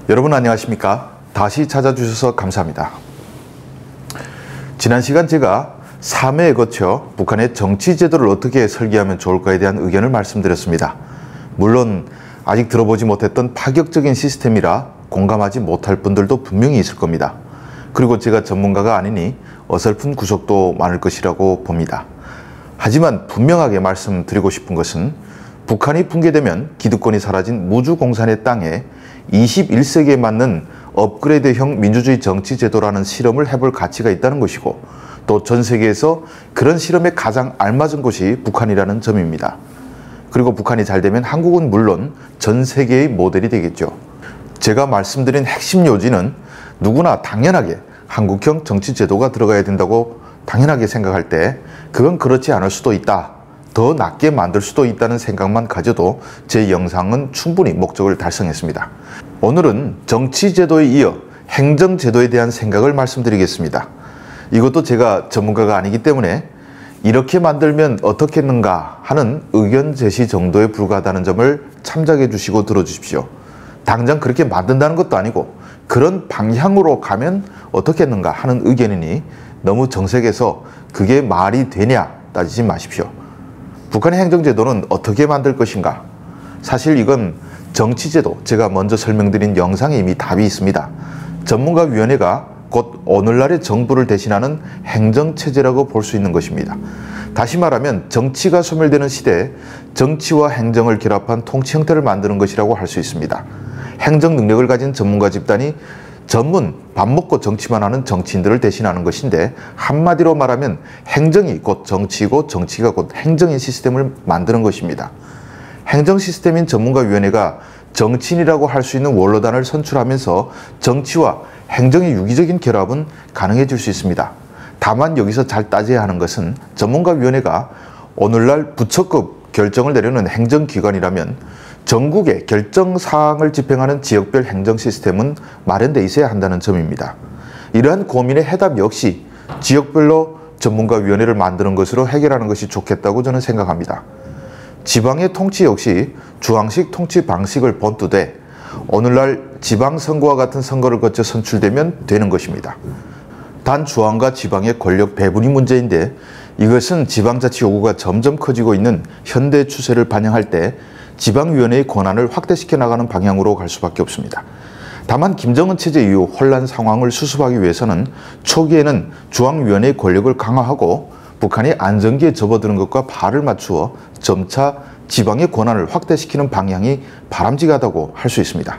여러분 안녕하십니까? 다시 찾아주셔서 감사합니다. 지난 시간 제가 3회에 거쳐 북한의 정치 제도를 어떻게 설계하면 좋을까에 대한 의견을 말씀드렸습니다. 물론 아직 들어보지 못했던 파격적인 시스템이라 공감하지 못할 분들도 분명히 있을 겁니다. 그리고 제가 전문가가 아니니 어설픈 구석도 많을 것이라고 봅니다. 하지만 분명하게 말씀드리고 싶은 것은 북한이 붕괴되면 기득권이 사라진 무주공산의 땅에 21세기에 맞는 업그레이드형 민주주의 정치 제도라는 실험을 해볼 가치가 있다는 것이고, 또 전 세계에서 그런 실험에 가장 알맞은 곳이 북한이라는 점입니다. 그리고 북한이 잘 되면 한국은 물론 전 세계의 모델이 되겠죠. 제가 말씀드린 핵심 요지는 누구나 당연하게 한국형 정치 제도가 들어가야 된다고 당연하게 생각할 때, 그건 그렇지 않을 수도 있다, 더 낫게 만들 수도 있다는 생각만 가져도 제 영상은 충분히 목적을 달성했습니다. 오늘은 정치제도에 이어 행정제도에 대한 생각을 말씀드리겠습니다. 이것도 제가 전문가가 아니기 때문에 이렇게 만들면 어떻겠는가 하는 의견 제시 정도에 불과하다는 점을 참작해 주시고 들어주십시오. 당장 그렇게 만든다는 것도 아니고 그런 방향으로 가면 어떻겠는가 하는 의견이니 너무 정색해서 그게 말이 되냐 따지지 마십시오. 북한의 행정제도는 어떻게 만들 것인가? 사실 이건 정치제도, 제가 먼저 설명드린 영상에 이미 답이 있습니다. 전문가위원회가 곧 오늘날의 정부를 대신하는 행정체제라고 볼 수 있는 것입니다. 다시 말하면 정치가 소멸되는 시대에 정치와 행정을 결합한 통치 형태를 만드는 것이라고 할 수 있습니다. 행정 능력을 가진 전문가 집단이 전문 밥 먹고 정치만 하는 정치인들을 대신하는 것인데, 한마디로 말하면 행정이 곧 정치이고 정치가 곧 행정의 시스템을 만드는 것입니다. 행정 시스템인 전문가위원회가 정치인이라고 할 수 있는 원로단을 선출하면서 정치와 행정의 유기적인 결합은 가능해질 수 있습니다. 다만 여기서 잘 따져야 하는 것은 전문가위원회가 오늘날 부처급 결정을 내리는 행정기관이라면 전국의 결정사항을 집행하는 지역별 행정 시스템은 마련되어 있어야 한다는 점입니다. 이러한 고민의 해답 역시 지역별로 전문가위원회를 만드는 것으로 해결하는 것이 좋겠다고 저는 생각합니다. 지방의 통치 역시 주황식 통치 방식을 본뜨되 오늘날 지방선거와 같은 선거를 거쳐 선출되면 되는 것입니다. 단 주황과 지방의 권력 배분이 문제인데, 이것은 지방자치 요구가 점점 커지고 있는 현대 추세를 반영할 때 지방위원회의 권한을 확대시켜 나가는 방향으로 갈 수밖에 없습니다. 다만 김정은 체제 이후 혼란 상황을 수습하기 위해서는 초기에는 중앙위원회의 권력을 강화하고 북한이 안정기에 접어드는 것과 발을 맞추어 점차 지방의 권한을 확대시키는 방향이 바람직하다고 할 수 있습니다.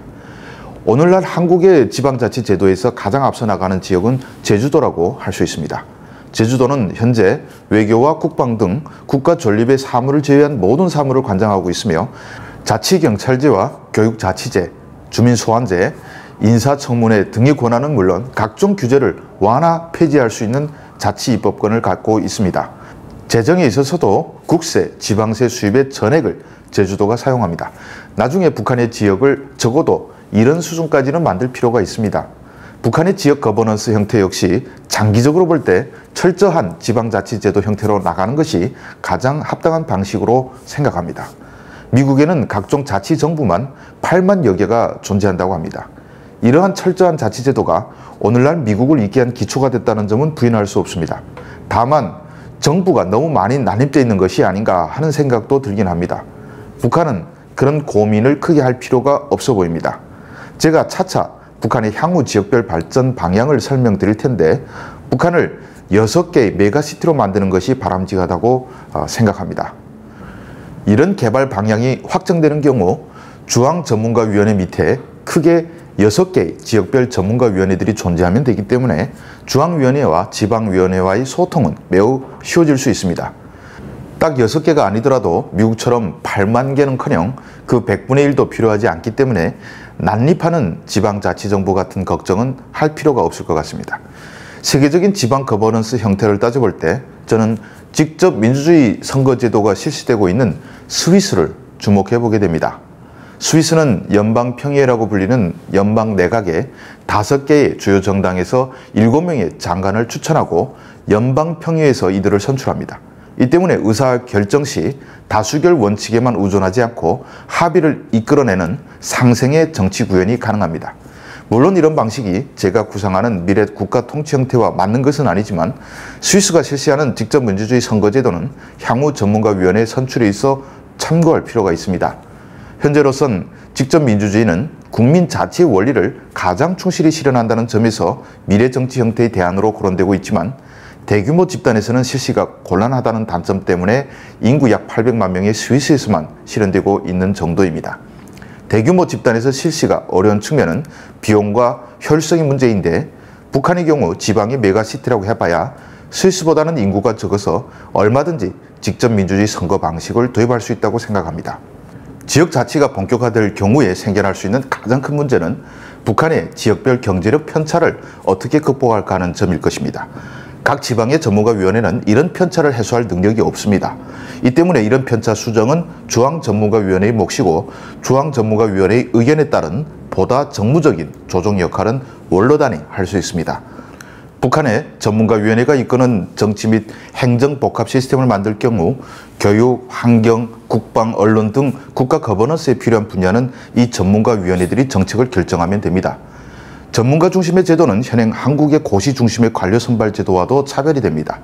오늘날 한국의 지방자치 제도에서 가장 앞서 나가는 지역은 제주도라고 할 수 있습니다. 제주도는 현재 외교와 국방 등 국가 존립의 사무를 제외한 모든 사무를 관장하고 있으며, 자치경찰제와 교육자치제, 주민소환제, 인사청문회 등의 권한은 물론 각종 규제를 완화 폐지할 수 있는 자치입법권을 갖고 있습니다. 재정에 있어서도 국세, 지방세 수입의 전액을 제주도가 사용합니다. 나중에 북한의 지역을 적어도 이런 수준까지는 만들 필요가 있습니다. 북한의 지역 거버넌스 형태 역시 장기적으로 볼 때 철저한 지방자치제도 형태로 나가는 것이 가장 합당한 방식으로 생각합니다. 미국에는 각종 자치정부만 8만여 개가 존재한다고 합니다. 이러한 철저한 자치제도가 오늘날 미국을 잇게 한 기초가 됐다는 점은 부인할 수 없습니다. 다만 정부가 너무 많이 난입되어 있는 것이 아닌가 하는 생각도 들긴 합니다. 북한은 그런 고민을 크게 할 필요가 없어 보입니다. 제가 차차 북한의 향후 지역별 발전 방향을 설명드릴 텐데, 북한을 6개의 메가시티로 만드는 것이 바람직하다고 생각합니다. 이런 개발 방향이 확정되는 경우 중앙전문가위원회 밑에 크게 6개의 지역별 전문가위원회들이 존재하면 되기 때문에 중앙위원회와 지방위원회와의 소통은 매우 쉬워질 수 있습니다. 딱 6개가 아니더라도 미국처럼 8만 개는커녕 그 100분의 1도 필요하지 않기 때문에 난립하는 지방자치정부 같은 걱정은 할 필요가 없을 것 같습니다. 세계적인 지방 거버넌스 형태를 따져볼 때 저는 직접 민주주의 선거제도가 실시되고 있는 스위스를 주목해 보게 됩니다. 스위스는 연방평의회라고 불리는 연방 내각의 5개의 주요 정당에서 7명의 장관을 추천하고 연방평의회에서 이들을 선출합니다. 이 때문에 의사결정 시 다수결 원칙에만 의존하지 않고 합의를 이끌어내는 상생의 정치 구현이 가능합니다. 물론 이런 방식이 제가 구상하는 미래 국가 통치 형태와 맞는 것은 아니지만 스위스가 실시하는 직접민주주의 선거제도는 향후 전문가위원회 선출에 있어 참고할 필요가 있습니다. 현재로선 직접민주주의는 국민 자치의 원리를 가장 충실히 실현한다는 점에서 미래 정치 형태의 대안으로 거론되고 있지만 대규모 집단에서는 실시가 곤란하다는 단점 때문에 인구 약 800만 명의 스위스에서만 실현되고 있는 정도입니다. 대규모 집단에서 실시가 어려운 측면은 비용과 효율성의 문제인데 북한의 경우 지방의 메가시티라고 해봐야 스위스보다는 인구가 적어서 얼마든지 직접 민주주의 선거 방식을 도입할 수 있다고 생각합니다. 지역 자치가 본격화될 경우에 생겨날 수 있는 가장 큰 문제는 북한의 지역별 경제력 편차를 어떻게 극복할까 하는 점일 것입니다. 각 지방의 전문가위원회는 이런 편차를 해소할 능력이 없습니다. 이 때문에 이런 편차 수정은 중앙전문가위원회의 몫이고 중앙전문가위원회의 의견에 따른 보다 정무적인 조정 역할은 원로단이 할 수 있습니다. 북한의 전문가위원회가 이끄는 정치 및 행정 복합 시스템을 만들 경우 교육, 환경, 국방, 언론 등 국가 거버넌스에 필요한 분야는 이 전문가위원회들이 정책을 결정하면 됩니다. 전문가 중심의 제도는 현행 한국의 고시 중심의 관료 선발 제도와도 차별이 됩니다.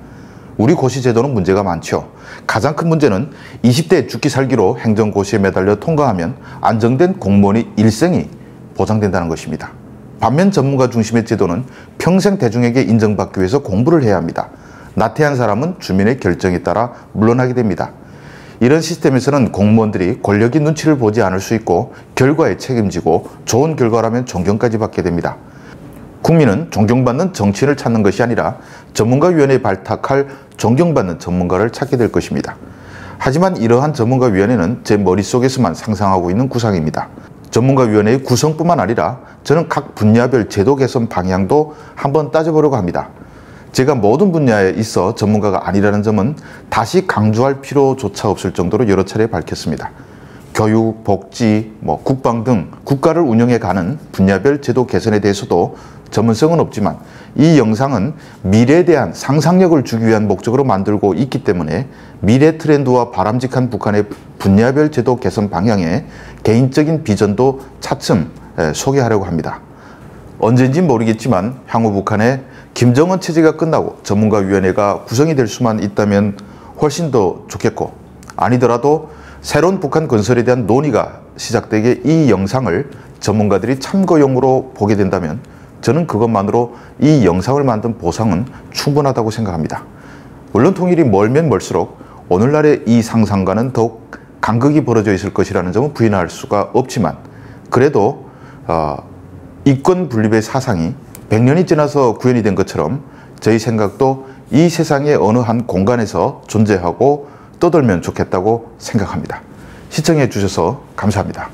우리 고시 제도는 문제가 많죠. 가장 큰 문제는 20대 죽기 살기로 행정고시에 매달려 통과하면 안정된 공무원의 일생이 보장된다는 것입니다. 반면 전문가 중심의 제도는 평생 대중에게 인정받기 위해서 공부를 해야 합니다. 나태한 사람은 주민의 결정에 따라 물러나게 됩니다. 이런 시스템에서는 공무원들이 권력의 눈치를 보지 않을 수 있고 결과에 책임지고 좋은 결과라면 존경까지 받게 됩니다. 국민은 존경받는 정치인을 찾는 것이 아니라 전문가위원회에 발탁할 존경받는 전문가를 찾게 될 것입니다. 하지만 이러한 전문가위원회는 제 머릿속에서만 상상하고 있는 구상입니다. 전문가위원회의 구성뿐만 아니라 저는 각 분야별 제도 개선 방향도 한번 따져보려고 합니다. 제가 모든 분야에 있어 전문가가 아니라는 점은 다시 강조할 필요조차 없을 정도로 여러 차례 밝혔습니다. 교육, 복지, 국방 등 국가를 운영해가는 분야별 제도 개선에 대해서도 전문성은 없지만 이 영상은 미래에 대한 상상력을 주기 위한 목적으로 만들고 있기 때문에 미래 트렌드와 바람직한 북한의 분야별 제도 개선 방향에 개인적인 비전도 차츰 소개하려고 합니다. 언젠지 모르겠지만 향후 북한의 김정은 체제가 끝나고 전문가위원회가 구성이 될 수만 있다면 훨씬 더 좋겠고, 아니더라도 새로운 북한 건설에 대한 논의가 시작되게 이 영상을 전문가들이 참고용으로 보게 된다면 저는 그것만으로 이 영상을 만든 보상은 충분하다고 생각합니다. 물론 통일이 멀면 멀수록 오늘날의 이 상상과는 더욱 간극이 벌어져 있을 것이라는 점은 부인할 수가 없지만, 그래도 이권 분립의 사상이 100년이 지나서 구현이 된 것처럼 저희 생각도 이 세상의 어느 한 공간에서 존재하고 떠돌면 좋겠다고 생각합니다. 시청해 주셔서 감사합니다.